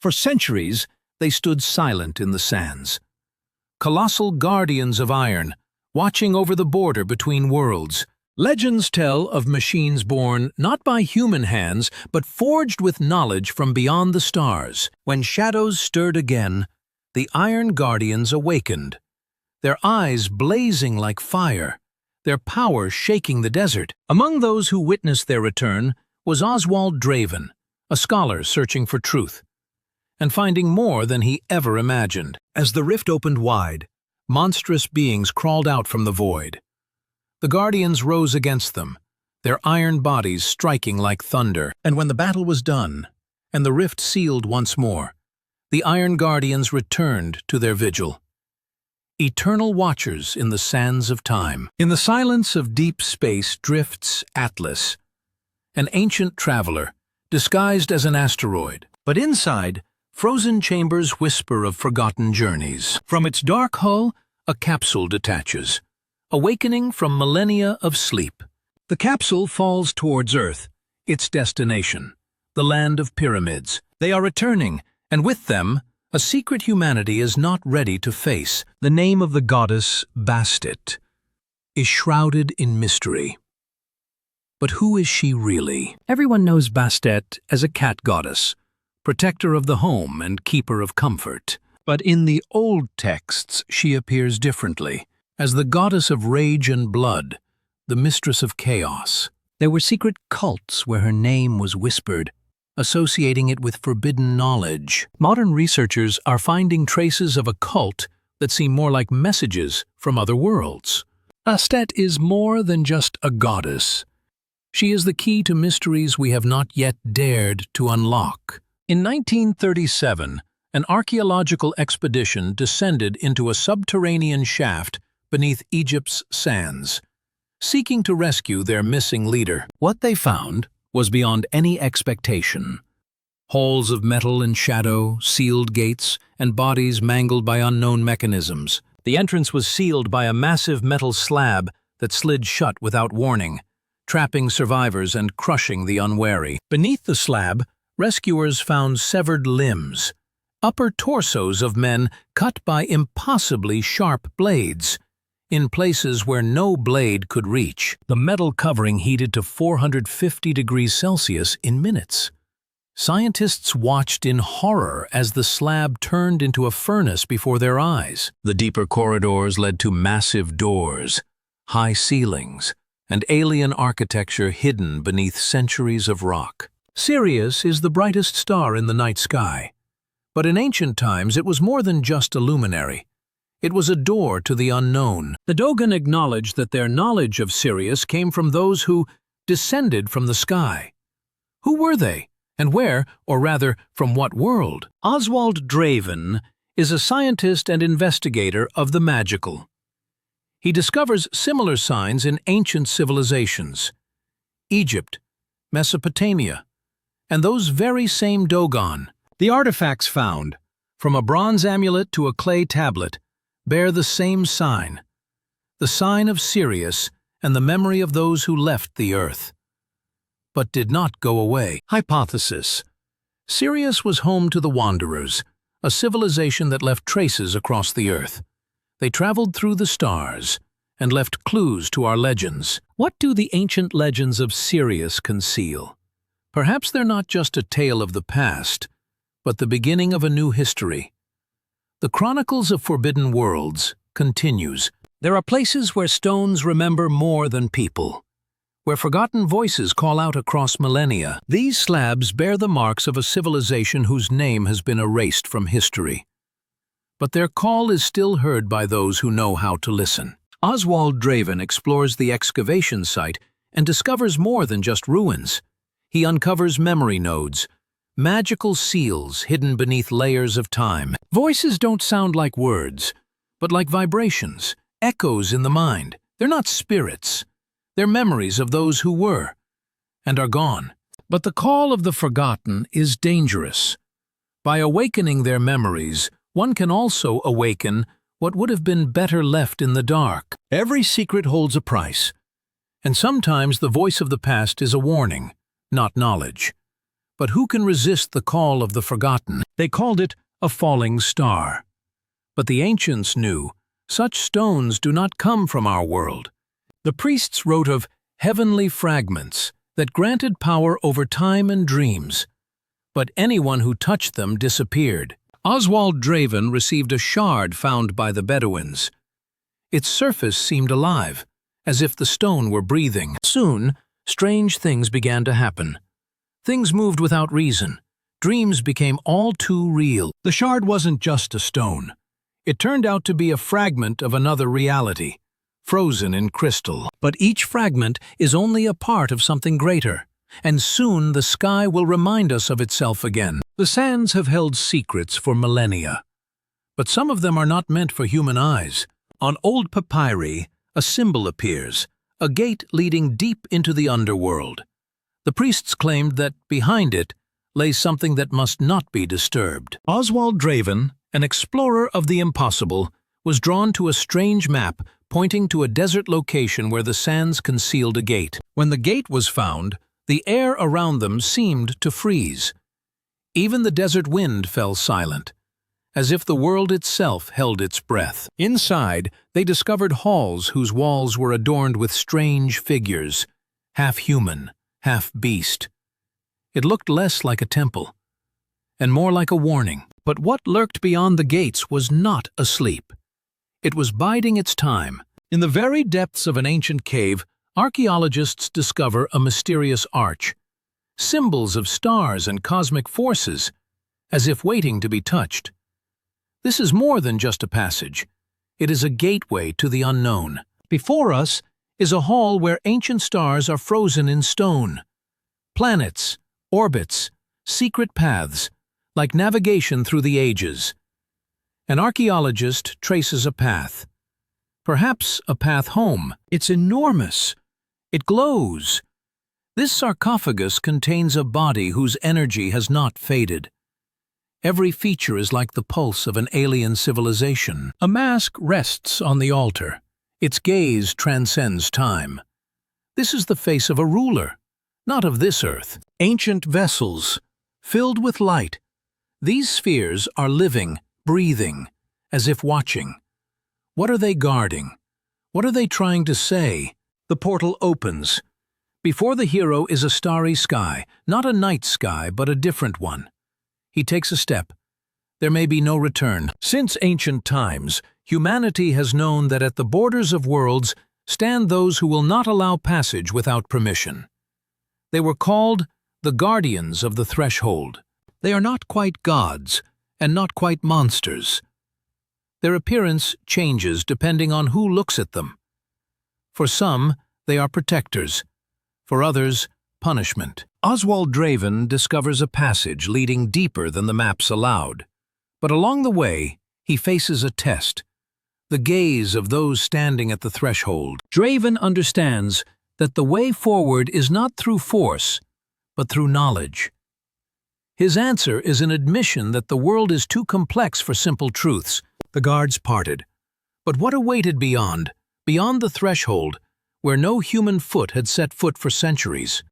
For centuries, they stood silent in the sands. Colossal guardians of iron, watching over the border between worlds. Legends tell of machines born not by human hands, but forged with knowledge from beyond the stars. When shadows stirred again, the Iron Guardians awakened, their eyes blazing like fire, their power shaking the desert. Among those who witnessed their return was Oswald Draven, a scholar searching for truth, and finding more than he ever imagined. As the rift opened wide, monstrous beings crawled out from the void. The Guardians rose against them, their iron bodies striking like thunder. And when the battle was done, and the rift sealed once more, the Iron Guardians returned to their vigil. Eternal watchers in the sands of time. In the silence of deep space drifts Atlas, an ancient traveler, disguised as an asteroid. But inside, frozen chambers whisper of forgotten journeys. From its dark hull, a capsule detaches, awakening from millennia of sleep. The capsule falls towards Earth, its destination, the land of pyramids. They are returning, and with them, a secret humanity is not ready to face. The name of the goddess, Bastet, is shrouded in mystery. But who is she really? Everyone knows Bastet as a cat goddess, protector of the home and keeper of comfort. But in the old texts, she appears differently, as the goddess of rage and blood, the mistress of chaos. There were secret cults where her name was whispered, associating it with forbidden knowledge. Modern researchers are finding traces of a cult that seem more like messages from other worlds. Bastet is more than just a goddess. She is the key to mysteries we have not yet dared to unlock. In 1937, an archaeological expedition descended into a subterranean shaft beneath Egypt's sands, seeking to rescue their missing leader. What they found was beyond any expectation. Halls of metal and shadow, sealed gates, and bodies mangled by unknown mechanisms. The entrance was sealed by a massive metal slab that slid shut without warning, trapping survivors and crushing the unwary. Beneath the slab, rescuers found severed limbs, upper torsos of men cut by impossibly sharp blades, in places where no blade could reach. The metal covering heated to 450 degrees Celsius in minutes. Scientists watched in horror as the slab turned into a furnace before their eyes. The deeper corridors led to massive doors, high ceilings, and alien architecture hidden beneath centuries of rock. Sirius is the brightest star in the night sky, but in ancient times it was more than just a luminary. It was a door to the unknown. The Dogon acknowledged that their knowledge of Sirius came from those who descended from the sky. Who were they, and where, or rather, from what world? Oswald Draven is a scientist and investigator of the magical. He discovers similar signs in ancient civilizations, Egypt, Mesopotamia, and those very same Dogon. The artifacts found, from a bronze amulet to a clay tablet, bear the same sign, the sign of Sirius and the memory of those who left the Earth, but did not go away. Hypothesis: Sirius was home to the Wanderers, a civilization that left traces across the Earth. They traveled through the stars and left clues to our legends. What do the ancient legends of Sirius conceal? Perhaps they're not just a tale of the past, but the beginning of a new history. The Chronicles of Forbidden Worlds continues. There are places where stones remember more than people, where forgotten voices call out across millennia. These slabs bear the marks of a civilization whose name has been erased from history. But their call is still heard by those who know how to listen. Oswald Draven explores the excavation site and discovers more than just ruins. He uncovers memory nodes, magical seals hidden beneath layers of time. Voices don't sound like words, but like vibrations, echoes in the mind. They're not spirits. They're memories of those who were and are gone. But the call of the forgotten is dangerous. By awakening their memories, one can also awaken what would have been better left in the dark. Every secret holds a price, and sometimes the voice of the past is a warning, not knowledge. But who can resist the call of the forgotten? They called it a falling star. But the ancients knew such stones do not come from our world. The priests wrote of heavenly fragments that granted power over time and dreams. But anyone who touched them disappeared. Oswald Draven received a shard found by the Bedouins. Its surface seemed alive, as if the stone were breathing. Soon, strange things began to happen. Things moved without reason. Dreams became all too real. The shard wasn't just a stone. It turned out to be a fragment of another reality, frozen in crystal. But each fragment is only a part of something greater, and soon the sky will remind us of itself again. The sands have held secrets for millennia, but some of them are not meant for human eyes. On old papyri, a symbol appears, a gate leading deep into the underworld. The priests claimed that behind it lay something that must not be disturbed. Oswald Draven, an explorer of the impossible, was drawn to a strange map pointing to a desert location where the sands concealed a gate. When the gate was found, the air around them seemed to freeze. Even the desert wind fell silent, as if the world itself held its breath. Inside, they discovered halls whose walls were adorned with strange figures, half human, half beast. It looked less like a temple, and more like a warning. But what lurked beyond the gates was not asleep. It was biding its time. In the very depths of an ancient cave, archaeologists discover a mysterious arch, symbols of stars and cosmic forces, as if waiting to be touched. This is more than just a passage. It is a gateway to the unknown. Before us is a hall where ancient stars are frozen in stone. Planets, orbits, secret paths, like navigation through the ages. An archaeologist traces a path. Perhaps a path home. It's enormous. It glows. This sarcophagus contains a body whose energy has not faded. Every feature is like the pulse of an alien civilization. A mask rests on the altar. Its gaze transcends time. This is the face of a ruler, not of this earth. Ancient vessels, filled with light. These spheres are living, breathing, as if watching. What are they guarding? What are they trying to say? The portal opens. Before the hero is a starry sky, not a night sky, but a different one. He takes a step. There may be no return. Since ancient times, humanity has known that at the borders of worlds stand those who will not allow passage without permission. They were called the guardians of the threshold. They are not quite gods, and not quite monsters. Their appearance changes depending on who looks at them. For some, they are protectors. For others, punishment. Oswald Draven discovers a passage leading deeper than the maps allowed. But along the way, he faces a test. The gaze of those standing at the threshold. Draven understands that the way forward is not through force, but through knowledge. His answer is an admission that the world is too complex for simple truths. The guards parted. But what awaited beyond the threshold, where no human foot had set foot for centuries?